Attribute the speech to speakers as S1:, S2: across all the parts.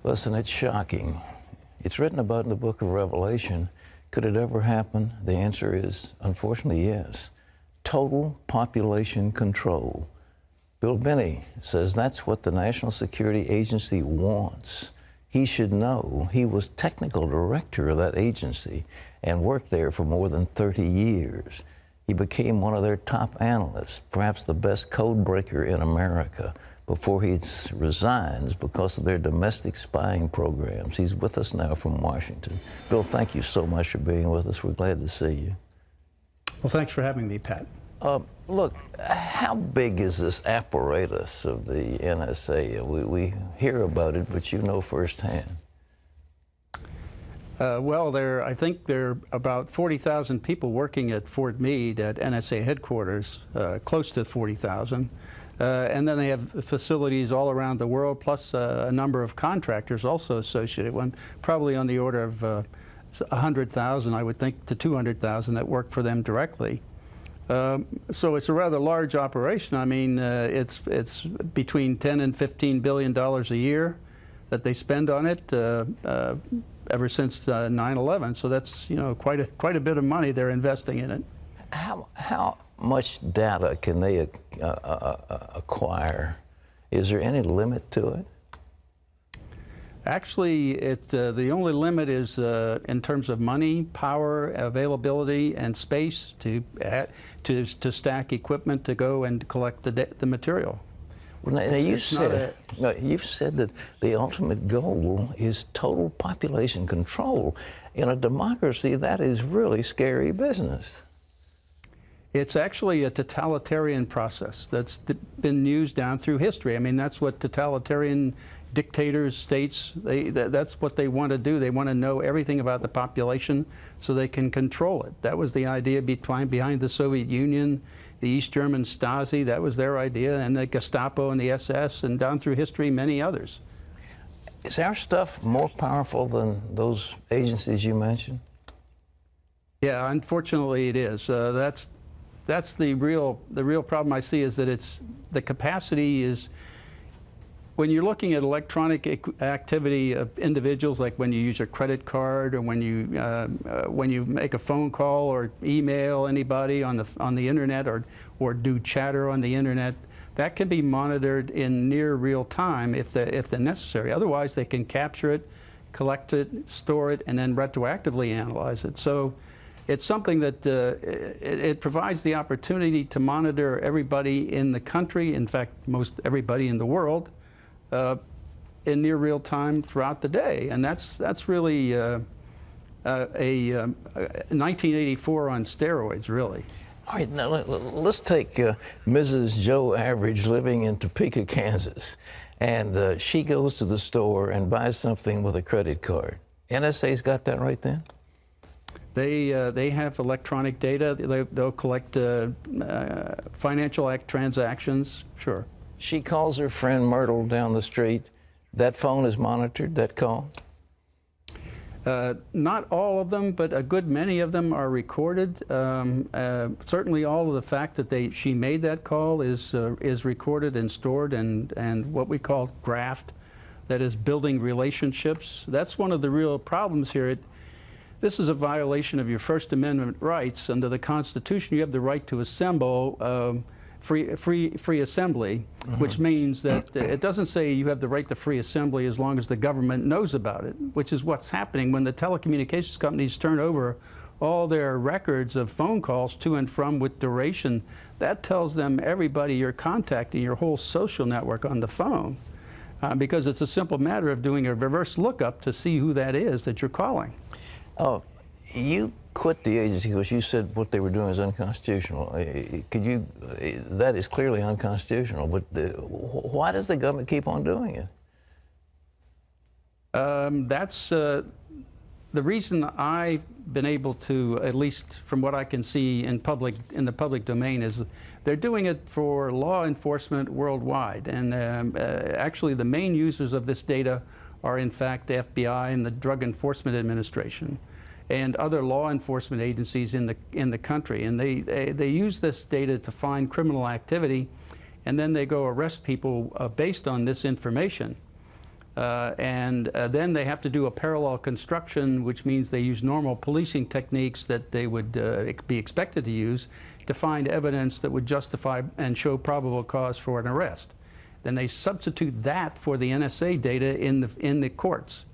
S1: Listen, it's shocking. It's written about in the book of Revelation. Could it ever happen? The answer is, unfortunately, yes. Total population control. Bill Binney says that's what the National Security Agency wants. He should know. He was technical director of that agency and worked there for more than 30 years. He became one of their top analysts, perhaps the best code breaker in America, before he resigns because of their domestic spying programs. He's with us now from Washington. Bill, thank you so much for being with us. We're glad to see you.
S2: Well, thanks for having me, Pat.
S1: Look, how big is this apparatus of the NSA? We hear about it, but you know firsthand.
S2: Well, I think there are about 40,000 people working at Fort Meade at NSA headquarters, close to 40,000. And then they have facilities all around the world, plus a number of contractors also associated with them, probably on the order of 100,000, I would think, to 200,000 that work for them directly. So it's a rather large operation. I mean, it's between $10 and $15 billion a year that they spend on it ever since 9/11. So that's quite a bit of money they're investing in it.
S1: How much data can they acquire? Is there any limit to it?
S2: Actually, the only limit is in terms of money, power, availability, and space to stack equipment to go and collect the material.
S1: Well, now you've said that the ultimate goal is total population control. In a democracy, that is really scary business.
S2: It's actually a totalitarian process that's been used down through history. I mean, that's what totalitarian dictators, states, that's what they want to do. They want to know everything about the population so they can control it. That was the idea behind the Soviet Union, the East German Stasi. That was their idea, and the Gestapo and the SS, and down through history, many others.
S1: Is our stuff more powerful than those agencies you mentioned?
S2: Yeah, unfortunately it is. That's the real problem I see, is that the capacity is, when you're looking at electronic activity of individuals, like when you use a credit card, or when you make a phone call or email anybody on the internet, or do chatter on the internet, that can be monitored in near real time if they're necessary. Otherwise, they can capture it, collect it, store it, and then retroactively analyze it. So it's something that it provides the opportunity to monitor everybody in the country, in fact, most everybody in the world, in near real time throughout the day. And that's really a 1984 on steroids, really.
S1: All right, now let's take Mrs. Joe Average living in Topeka, Kansas, and she goes to the store and buys something with a credit card. NSA's got that right then?
S2: They have electronic data. They'll collect financial transactions, sure.
S1: She calls her friend Myrtle down the street. That phone is monitored, that call? Not
S2: all of them, but a good many of them are recorded. Certainly all of the fact that she made that call is recorded and stored, and what we call graphed, that is building relationships. That's one of the real problems here. This is a violation of your First Amendment rights. Under the Constitution, you have the right to assemble, free assembly, which means that it doesn't say you have the right to free assembly as long as the government knows about it, which is what's happening when the telecommunications companies turn over all their records of phone calls to and from with duration. That tells them everybody you're contacting, your whole social network on the phone, because it's a simple matter of doing a reverse lookup to see who that is that you're calling.
S1: Oh, you quit the agency because you said what they were doing is unconstitutional. That is clearly unconstitutional, but why does the government keep on doing it?
S2: That's the reason I've been able to, at least from what I can see in the public domain, is they're doing it for law enforcement worldwide. And actually the main users of this data are in fact the FBI and the Drug Enforcement Administration and other law enforcement agencies in the country. And they use this data to find criminal activity, and then they go arrest people based on this information. Then they have to do a parallel construction, which means they use normal policing techniques that they would be expected to use to find evidence that would justify and show probable cause for an arrest. Then they substitute that for the NSA data in the courts.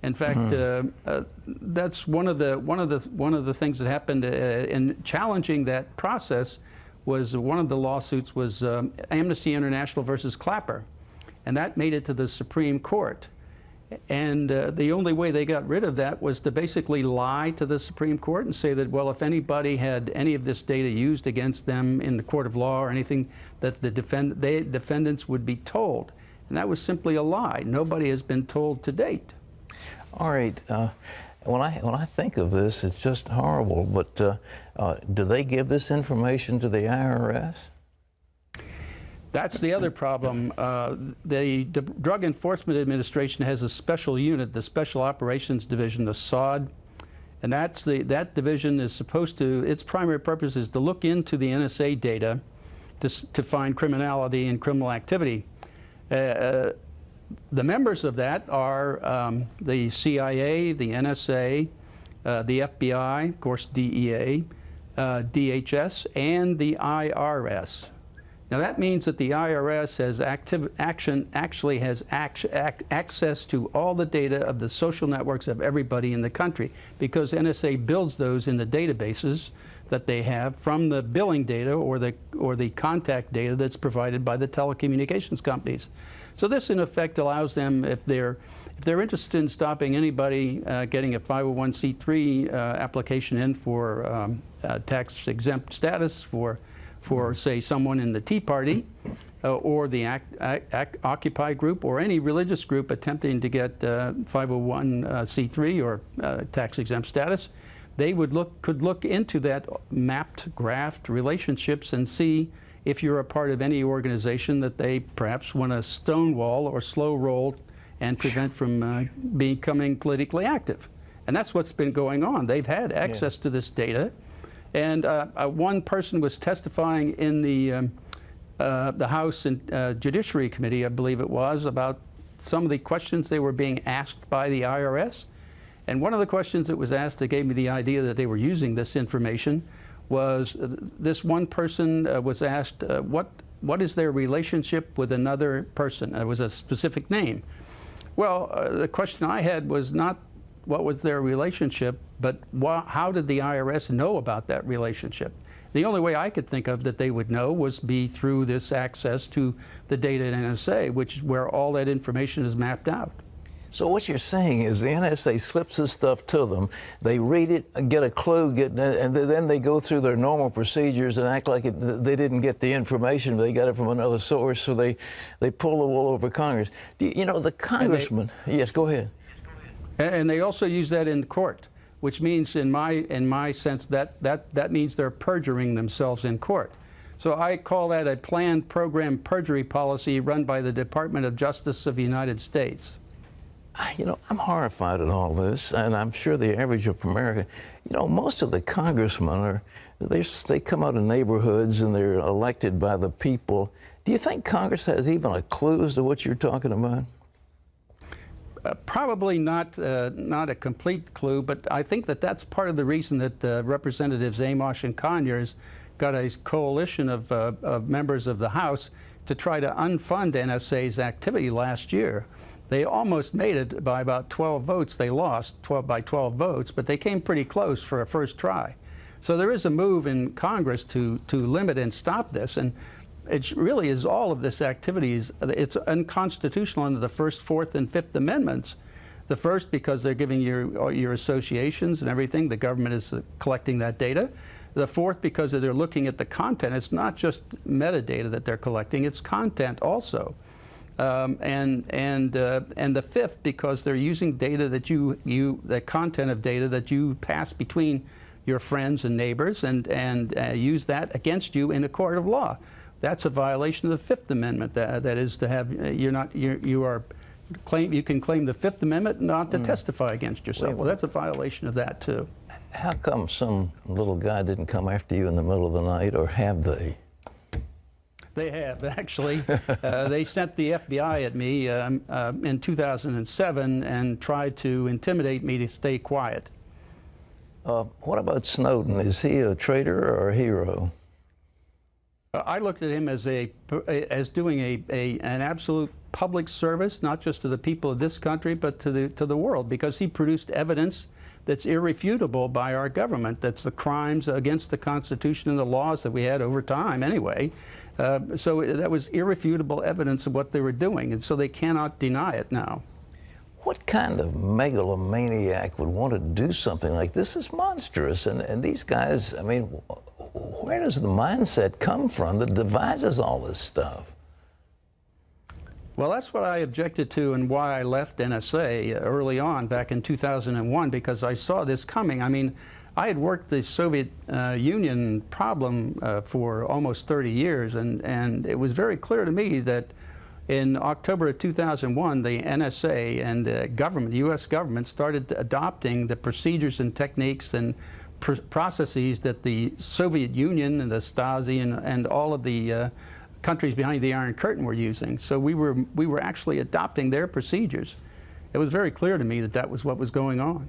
S2: In fact, that's one of the things that happened in challenging that process. Was one of the lawsuits was Amnesty International versus Clapper, and that made it to the Supreme Court. And the only way they got rid of that was to basically lie to the Supreme Court and say that, well, if anybody had any of this data used against them in the court of law or anything, that the defendants would be told. And that was simply a lie. Nobody has been told to date.
S1: All right. When I think of this, it's just horrible. But do they give this information to the IRS?
S2: That's the other problem. The Drug Enforcement Administration has a special unit, the Special Operations Division, the SOD, and that division is supposed to, its primary purpose is to look into the NSA data to find criminality and criminal activity. The members of that are the CIA, the NSA, the FBI, of course DEA, DHS, and the IRS. Now that means that the IRS has actually has access to all the data of the social networks of everybody in the country, because NSA builds those in the databases that they have from the billing data or the contact data that's provided by the telecommunications companies. So this in effect allows them, if they're interested in stopping anybody getting a 501c3 application in for tax exempt status for say someone in the Tea Party or the Occupy group or any religious group attempting to get 501c3 or tax exempt status, they could look into that mapped graphed relationships and see if you're a part of any organization that they perhaps want to stonewall or slow roll and prevent from becoming politically active. And that's what's been going on. They've had access to this data. And one person was testifying in the House Judiciary Committee, I believe it was, about some of the questions they were being asked by the IRS. And one of the questions that was asked that gave me the idea that they were using this information was this one person was asked, what is their relationship with another person? It was a specific name. Well, the question I had was not what was their relationship, but how did the IRS know about that relationship? The only way I could think of that they would know was be through this access to the data at NSA, which is where all that information is mapped out.
S1: So what you're saying is the NSA slips this stuff to them, they read it, get a clue, and then they go through their normal procedures and act like they didn't get the information, they got it from another source, so they pull the wool over Congress. You know, the congressman, yes, go ahead.
S2: And they also use that in court, which means, in my sense, that means they're perjuring themselves in court. So I call that a planned program perjury policy run by the Department of Justice of the United States.
S1: You know, I'm horrified at all this, and I'm sure the average of America, you know, most of the congressmen they come out of neighborhoods and they're elected by the people. Do you think Congress has even a clue as to what you're talking about?
S2: Probably not a complete clue, but I think that's part of the reason that Representatives Amos and Conyers got a coalition of members of the House to try to unfund NSA's activity last year. They almost made it by about 12 votes. They lost by 12 votes, but they came pretty close for a first try. So there is a move in Congress to limit and stop this, and it really is all of this activity it's unconstitutional under the First, Fourth, and Fifth Amendments. The first, because they're giving your associations and everything, the government is collecting that data. The fourth, because they're looking at the content. It's not just metadata that they're collecting, it's content also. And the fifth, because they're using data that the content of data that you pass between your friends and neighbors, and use that against you in a court of law. That's a violation of the Fifth Amendment. That is to have you can claim the Fifth Amendment not to testify against yourself. Well, that's a violation of that too.
S1: How come some little guy didn't come after you in the middle of the night, or have they?
S2: They have, actually. They sent the FBI at me in 2007 and tried to intimidate me to stay quiet.
S1: What about Snowden? Is he a traitor or a hero?
S2: I looked at him as doing an absolute public service, not just to the people of this country, but to the world, because he produced evidence that's irrefutable by our government. That's the crimes against the Constitution and the laws that we had over time anyway. So that was irrefutable evidence of what they were doing, and so they cannot deny it now.
S1: What kind of megalomaniac would want to do something like this? Is monstrous. And these guys, I mean, where does the mindset come from that devises all this stuff?
S2: Well, that's what I objected to and why I left NSA early on back in 2001, because I saw this coming. I mean, I had worked the Soviet Union problem for almost 30 years, and it was very clear to me that in October of 2001, the NSA and the U.S. government started adopting the procedures and techniques and processes that the Soviet Union and the Stasi and all of the countries behind the Iron Curtain were using. So we were actually adopting their procedures. It was very clear to me that that was what was going on.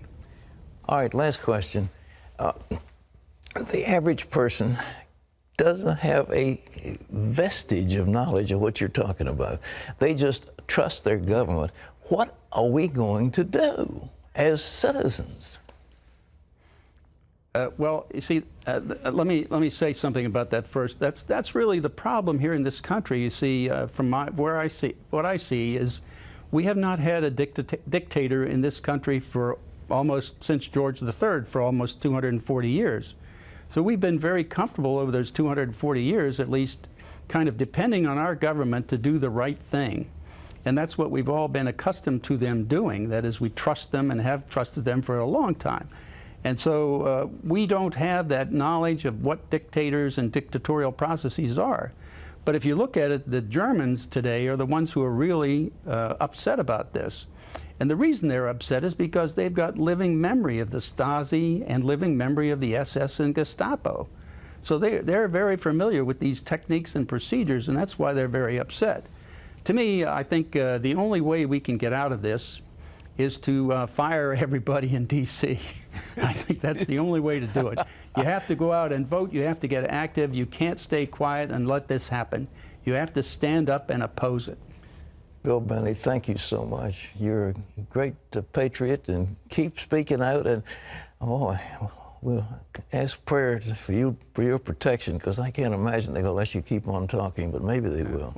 S1: All right, last question. The average person doesn't have a vestige of knowledge of what you're talking about. They just trust their government. What are we going to do as citizens?
S2: Well, you see, let me say something about that first. That's really the problem here in this country. You see, from what I see is we have not had a dictator in this country for almost since George III, for almost 240 years. So we've been very comfortable over those 240 years, at least, kind of depending on our government to do the right thing. And that's what we've all been accustomed to them doing. That is, we trust them and have trusted them for a long time. And so we don't have that knowledge of what dictators and dictatorial processes are. But if you look at it, the Germans today are the ones who are really upset about this. And the reason they're upset is because they've got living memory of the Stasi and living memory of the SS and Gestapo. So they're very familiar with these techniques and procedures, and that's why they're very upset. To me, I think the only way we can get out of this is to fire everybody in D.C. I think that's the only way to do it. You have to go out and vote. You have to get active. You can't stay quiet and let this happen. You have to stand up and oppose it.
S1: Bill Binney, thank you so much. You're a great patriot, and keep speaking out. And oh, we'll ask prayers for you, for your protection, because I can't imagine they're going to let you keep on talking, but maybe they will.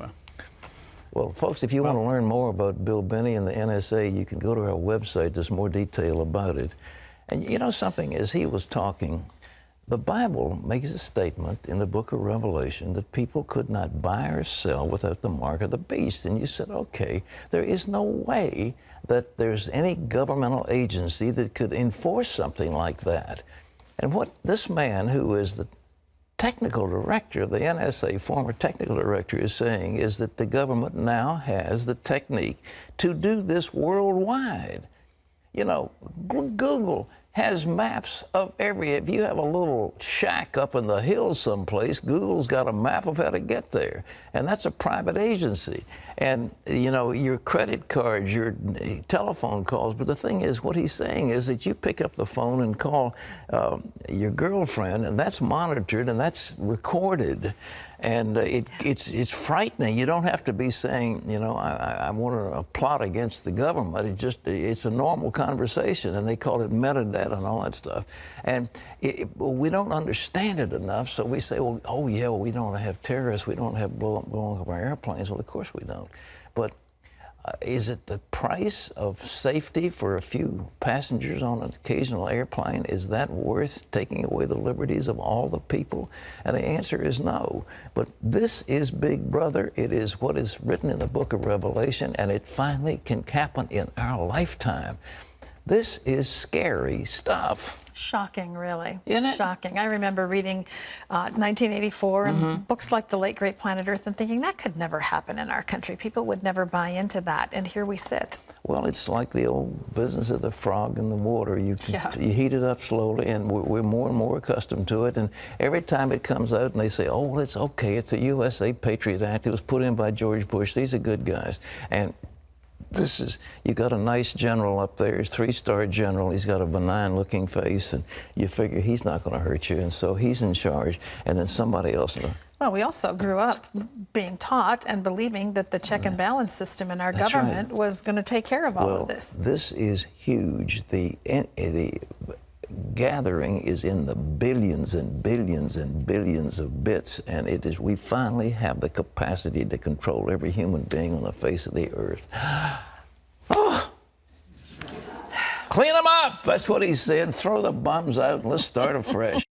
S1: Well, folks, if you want to learn more about Bill Binney and the NSA, you can go to our website. There's more detail about it. And you know something, as he was talking, the Bible makes a statement in the book of Revelation that people could not buy or sell without the mark of the beast. And you said, okay, there is no way that there's any governmental agency that could enforce something like that. And what this man, who is the technical director of the NSA, former technical director, is saying is that the government now has the technique to do this worldwide. You know, Google has maps of if you have a little shack up in the hills someplace, Google's got a map of how to get there. And that's a private agency. And, you know, your credit cards, your telephone calls. But the thing is, what he's saying is that you pick up the phone and call your girlfriend, and that's monitored and that's recorded. And it's frightening. You don't have to be saying, you know, I want to plot against the government. It's a normal conversation, and they call it metadata and all that stuff. And we don't understand it enough, so we say, well, oh yeah, well, we don't have terrorists, we don't have blowing up our airplanes. Well, of course we don't. But is it the price of safety for a few passengers on an occasional airplane? Is that worth taking away the liberties of all the people? And the answer is no. But this is Big Brother. It is what is written in the book of Revelation, and it finally can happen in our lifetime. This is scary stuff.
S3: Shocking, really.
S1: Isn't it?
S3: Shocking. I remember reading 1984 and books like The Late Great Planet Earth and thinking that could never happen in our country. People would never buy into that, and here we sit.
S1: Well, it's like the old business of the frog in the water. You
S3: Yeah.
S1: you heat it up slowly, and we're more and more accustomed to it. And every time it comes out and they say, oh, it's okay, it's a USA Patriot Act. It was put in by George Bush. These are good guys. And this is, you got a nice general up there, he's a 3-star general, he's got a benign looking face, and you figure he's not going to hurt you, and so he's in charge, and then somebody else.
S3: Well, we also grew up being taught and believing that the check and balance system in our
S1: That's
S3: government
S1: right.
S3: was going to take care of all of this.
S1: This is huge. The gathering is in the billions and billions and billions of bits, and it is, we finally have the capacity to control every human being on the face of the earth. Oh. Clean them up! That's what he said. Throw the bombs out and let's start afresh.